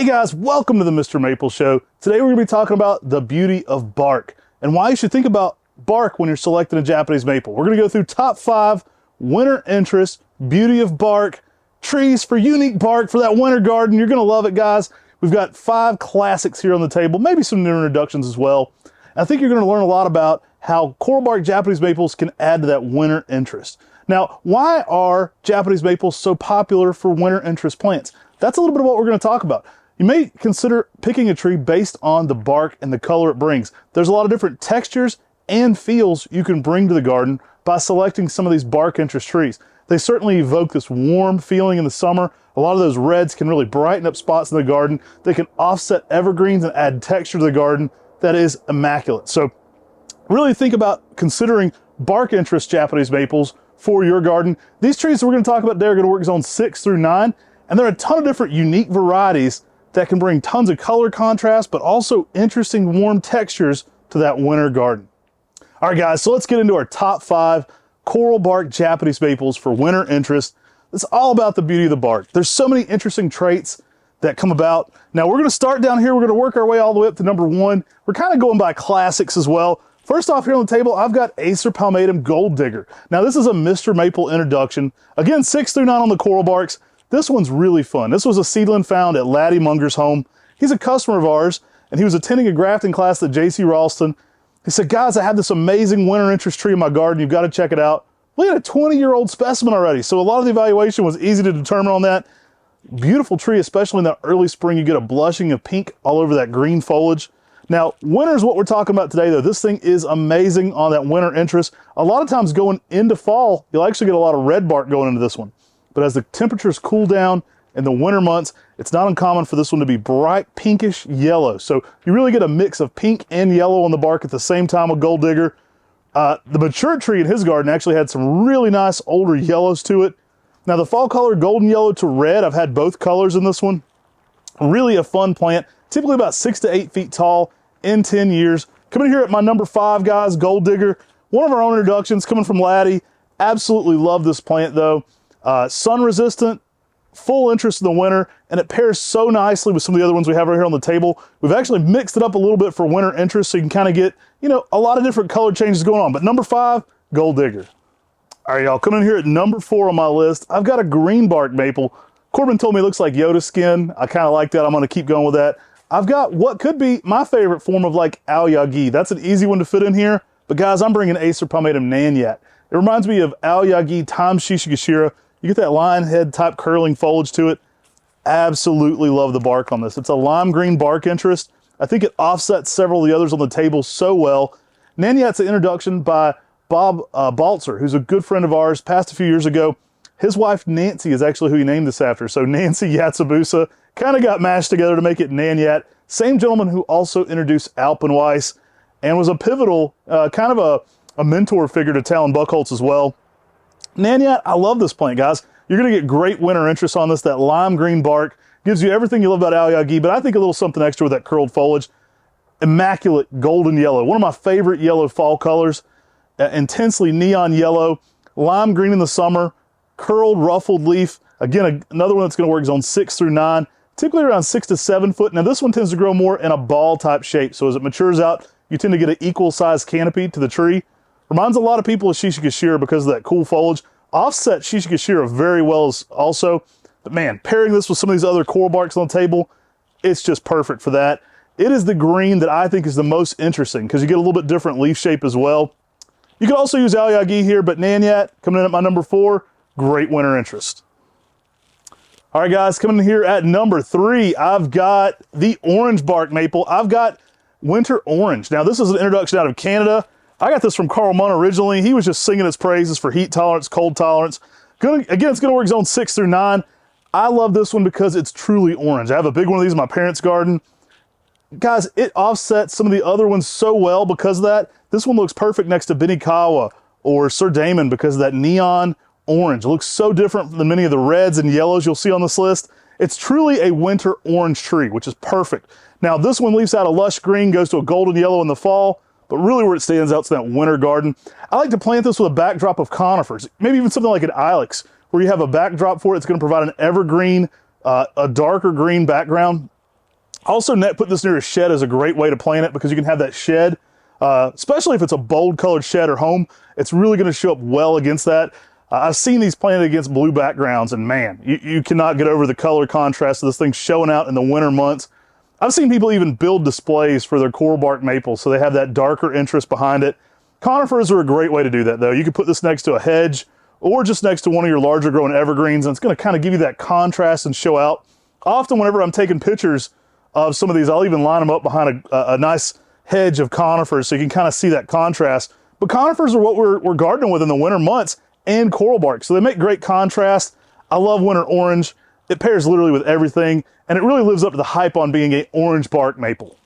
Hey guys, welcome to the Mr. Maple Show. Today we're going to be talking about the beauty of bark and why you should think about bark when you're selecting a Japanese maple. We're going to go through top 5 winter interest, beauty of bark, trees for unique bark for that winter garden. You're going to love it, guys. We've got 5 classics here on the table, maybe some new introductions as well. I think you're going to learn a lot about how coral bark Japanese maples can add to that winter interest. Now, why are Japanese maples so popular for winter interest plants? That's a little bit of what we're going to talk about. You may consider picking a tree based on the bark and the color it brings. There's a lot of different textures and feels you can bring to the garden by selecting some of these bark interest trees. They certainly evoke this warm feeling in the summer. A lot of those reds can really brighten up spots in the garden. They can offset evergreens and add texture to the garden that is immaculate. So really think about considering bark interest Japanese maples for your garden. These trees that we're going to talk about today are going to work zone 6 through 9, and there are a ton of different unique varieties that can bring tons of color contrast, but also interesting warm textures to that winter garden. All right, guys, so let's get into our top 5 coral bark Japanese maples for winter interest. It's all about the beauty of the bark. There's so many interesting traits that come about. Now, we're going to start down here. We're going to work our way all the way up to number 1. We're kind of going by classics as well. First off, here on the table, I've got Acer Pum Nanat Gold Digger. Now, this is a Mr. Maple introduction. Again, 6 through 9 on the coral barks. This one's really fun. This was a seedling found at Laddie Munger's home. He's a customer of ours, and he was attending a grafting class at J.C. Ralston. He said, guys, I have this amazing winter interest tree in my garden. You've got to check it out. We had a 20-year-old specimen already, so a lot of the evaluation was easy to determine on that. Beautiful tree, especially in the early spring. You get a blushing of pink all over that green foliage. Now, winter is what we're talking about today, though. This thing is amazing on that winter interest. A lot of times going into fall, you'll actually get a lot of red bark going into this one. But as the temperatures cool down in the winter months, it's not uncommon for this one to be bright pinkish yellow. So you really get a mix of pink and yellow on the bark at the same time with Gold Digger. The mature tree in his garden actually had some really nice older yellows to it. Now the fall color, golden yellow to red, I've had both colors in this one. Really a fun plant, typically about 6 to 8 feet tall in 10 years. Coming here at my number 5, guys, Gold Digger. One of our own introductions coming from Laddie. Absolutely love this plant though. Sun resistant, full interest in the winter, and it pairs so nicely with some of the other ones we have right here on the table. We've actually mixed it up a little bit for winter interest so you can kind of get, a lot of different color changes going on. But number 5, Gold Digger. All right, y'all, coming in here at number 4 on my list, I've got a green bark maple. Corbin told me it looks like Yoda skin. I kind of like that. I'm going to keep going with that. I've got what could be my favorite form of like aoyagi. That's an easy one to fit in here. But guys, I'm bringing Acer Pum Nanat. It reminds me of aoyagi times shishigashira. You get that lion head type curling foliage to it. Absolutely love the bark on this. It's a lime green bark interest. I think it offsets several of the others on the table so well. Nanat's an introduction by Bob Baltzer, who's a good friend of ours, passed a few years ago. His wife Nancy is actually who he named this after. So Nancy Yatsubusa kind of got mashed together to make it Nanat. Same gentleman who also introduced Alpenweiss and was a pivotal, kind of a mentor figure to Talon Buchholz as well. Nanat, I love this plant, guys. You're going to get great winter interest on this. That lime green bark gives you everything you love about aoyagi, but I think a little something extra with that curled foliage. Immaculate golden yellow, one of my favorite yellow fall colors. Intensely neon yellow, lime green in the summer, curled ruffled leaf. Again, another one that's going to work zone 6 through 9, typically around 6 to 7 foot. Now this one tends to grow more in a ball type shape. So as it matures out, you tend to get an equal sized canopy to the tree. Reminds a lot of people of shishigashira because of that cool foliage. Offset shishigashira very well also. But man, pairing this with some of these other coral barks on the table, it's just perfect for that. It is the green that I think is the most interesting because you get a little bit different leaf shape as well. You can also use aoyagi here, but Nanat coming in at my number 4, great winter interest. All right, guys, coming in here at number 3, I've got the orange bark maple. I've got winter orange. Now, this is an introduction out of Canada. I got this from Carl Munn originally. He was just singing its praises for heat tolerance, cold tolerance. Again, it's going to work zone 6 through 9. I love this one because it's truly orange. I have a big one of these in my parents' garden. Guys, it offsets some of the other ones so well because of that. This one looks perfect next to Benikawa or Sir Damon because of that neon orange. It looks so different than many of the reds and yellows you'll see on this list. It's truly a winter orange tree, which is perfect. Now, this one leaves out a lush green, goes to a golden yellow in the fall. But really where it stands out is that winter garden. I like to plant this with a backdrop of conifers, maybe even something like an ilex, where you have a backdrop for it. It's going to provide an evergreen, a darker green background. Also, put this near a shed is a great way to plant it because you can have that shed, especially if it's a bold colored shed or home, it's really going to show up well against that. I've seen these planted against blue backgrounds, and man, you cannot get over the color contrast of this thing showing out in the winter months. I've seen people even build displays for their coral bark maples, so they have that darker interest behind it. Conifers are a great way to do that, though. You could put this next to a hedge or just next to one of your larger growing evergreens, and it's going to kind of give you that contrast and show out. Often, whenever I'm taking pictures of some of these, I'll even line them up behind a nice hedge of conifers so you can kind of see that contrast. But conifers are what we're gardening with in the winter months, and coral bark, so they make great contrast. I love winter orange. It pairs literally with everything, and it really lives up to the hype on being an orange bark maple.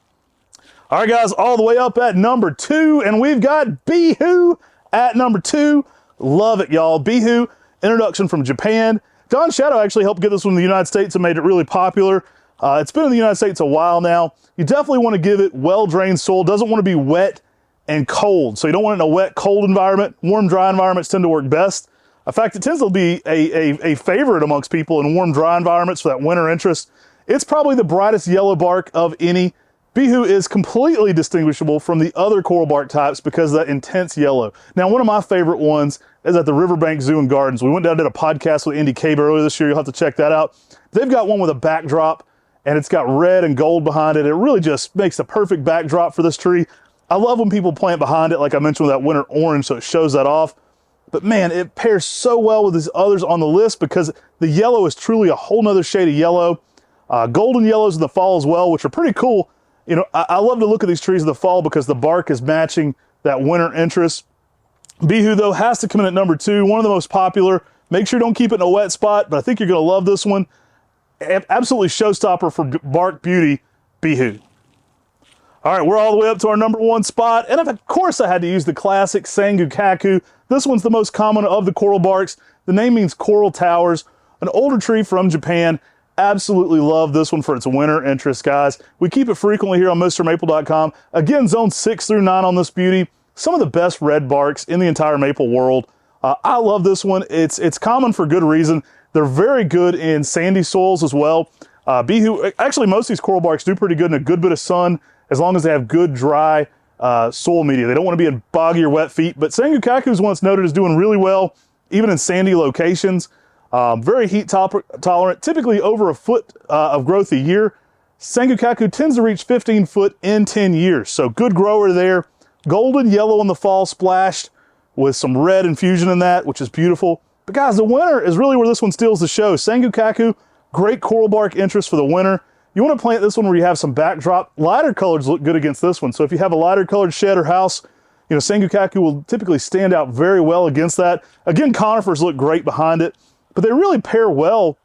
All right, guys, all the way up at number 2, and we've got Bihu at number 2. Love it, y'all. Bihu, introduction from Japan. Don Shadow actually helped get this one in the United States and made it really popular. It's been in the United States a while now. You definitely want to give it well-drained soil. Doesn't want to be wet and cold. So you don't want it in a wet, cold environment. Warm, dry environments tend to work best. In fact, it tends to be a favorite amongst people in warm, dry environments for that winter interest. It's probably the brightest yellow bark of any. Bihu is completely distinguishable from the other coral bark types because of that intense yellow. Now, one of my favorite ones is at the Riverbank Zoo and Gardens. We went down and did a podcast with Andy Cabe earlier this year. You'll have to check that out. They've got one with a backdrop, and it's got red and gold behind it. It really just makes the perfect backdrop for this tree. I love when people plant behind it, like I mentioned with that winter orange, so it shows that off. But man, it pairs so well with these others on the list because the yellow is truly a whole nother shade of yellow. Golden yellows in the fall as well, which are pretty cool. You know, I love to look at these trees in the fall because the bark is matching that winter interest. Bihu, though, has to come in at number 2, one of the most popular. Make sure you don't keep it in a wet spot, but I think you're going to love this one. Absolutely showstopper for bark beauty, Bihu. All right, we're all the way up to our number 1 spot, and of course I had to use the classic Sanguk Kaku. This one's the most common of the coral barks. The name means coral towers, an older tree from Japan. Absolutely love this one for its winter interest, guys. We keep it frequently here on MrMaple.com. Again, zone 6 through 9 on this beauty. Some of the best red barks in the entire maple world. I love this one. It's common for good reason. They're very good in sandy soils as well. Bihu, actually most of these coral barks do pretty good in a good bit of sun, as long as they have good dry soil media. They don't want to be in boggy or wet feet, but Sanguk Kaku is one that's noted as doing really well, even in sandy locations. Very heat tolerant, typically over a foot of growth a year. Sanguk Kaku tends to reach 15 foot in 10 years, so good grower there. Golden yellow in the fall splashed with some red infusion in that, which is beautiful. But guys, the winter is really where this one steals the show. Sanguk Kaku, great coral bark interest for the winter. You want to plant this one where you have some backdrop. Lighter colors look good against this one. So if you have a lighter colored shed or house, you know, Sanguk Kaku will typically stand out very well against that. Again, conifers look great behind it, but they really pair well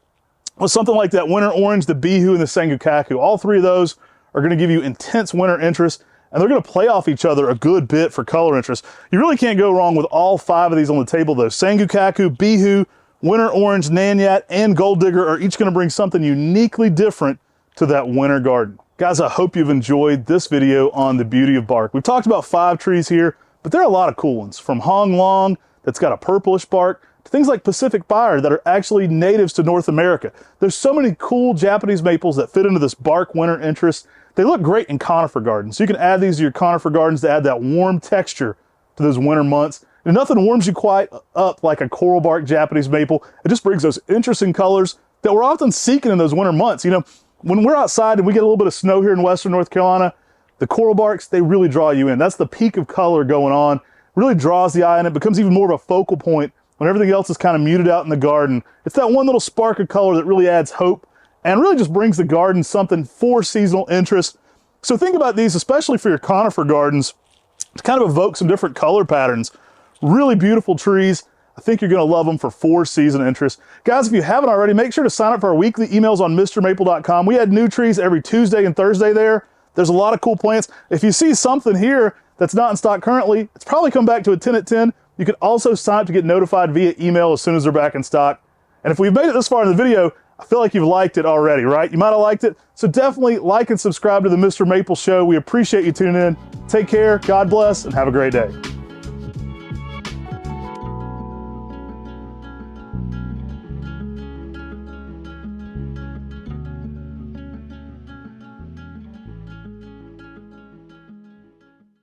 with something like that winter orange, the Bihu, and the Sanguk Kaku. All three of those are going to give you intense winter interest, and they're going to play off each other a good bit for color interest. You really can't go wrong with all 5 of these on the table, though. Sanguk Kaku, Bihu, winter orange, Nanat, and gold digger are each going to bring something uniquely different to that winter garden. Guys, I hope you've enjoyed this video on the beauty of bark. We've talked about 5 trees here, but there are a lot of cool ones, from Hong Long, that's got a purplish bark, to things like Pacific Fire that are actually natives to North America. There's so many cool Japanese maples that fit into this bark winter interest. They look great in conifer gardens. So you can add these to your conifer gardens to add that warm texture to those winter months. And nothing warms you quite up like a coral bark Japanese maple. It just brings those interesting colors that we're often seeking in those winter months. You know, when we're outside and we get a little bit of snow here in western North Carolina, the coral barks, they really draw you in. That's the peak of color going on. Really draws the eye, and it becomes even more of a focal point when everything else is kind of muted out in the garden. It's that one little spark of color that really adds hope and really just brings the garden something for seasonal interest. So think about these, especially for your conifer gardens, to kind of evoke some different color patterns. Really beautiful trees. I think you're going to love them for 4 season interest. Guys, if you haven't already, make sure to sign up for our weekly emails on MrMaple.com. We add new trees every Tuesday and Thursday there. There's a lot of cool plants. If you see something here that's not in stock currently, it's probably come back to a 10 at 10. You can also sign up to get notified via email as soon as they're back in stock. And if we've made it this far in the video, I feel like you've liked it already, right? You might have liked it. So definitely like and subscribe to the Mr. Maple Show. We appreciate you tuning in. Take care, God bless, and have a great day.